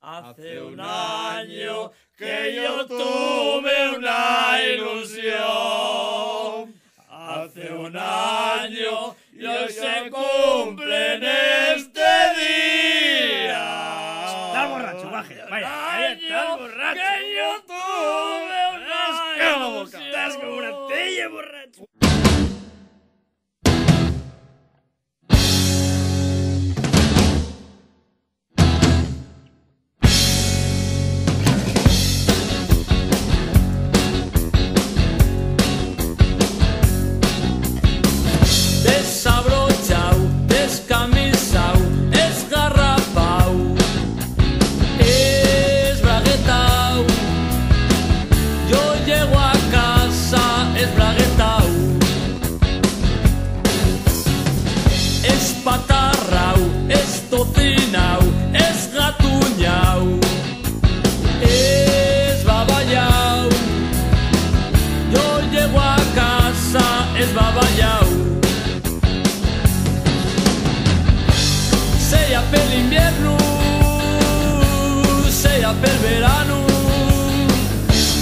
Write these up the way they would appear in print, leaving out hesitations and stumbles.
Hace un año que yo tuve una ilusión. Hace un año y hoy se cumple en este día. Estás borracho, Guaje. Vaya, ahí estás borracho. Que yo tuve una ilusión. Estás como una tella, borracho. Desabrochao, descamisao, esgarrapao, esbraguetao. Yo llego a casa esbraguetao, espatarrao, estocinao, esgatuñao, esbabayao. Yo llego a casa esbabayao. Sea pel invierno, sea pel verano,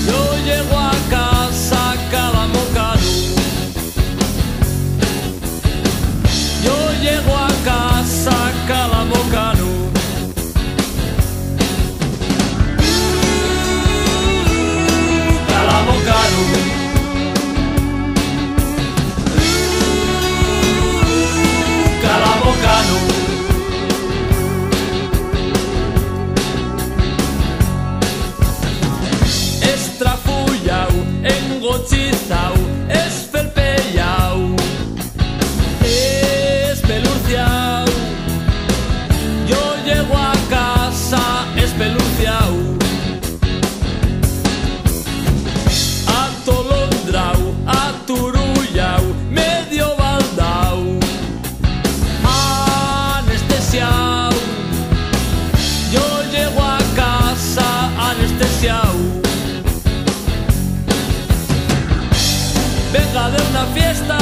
yo llego a casa calamocano. Yo llego a casa calamocano. Calamocano. Calamocano. Estrafullau, engochizau, esfelpellau, espeluciau. Yo llego a casa espeluciau, atolondrau, aturullau, medio baldau, anestesiau. Yo llego a casa anestesiau. Venga de una fiesta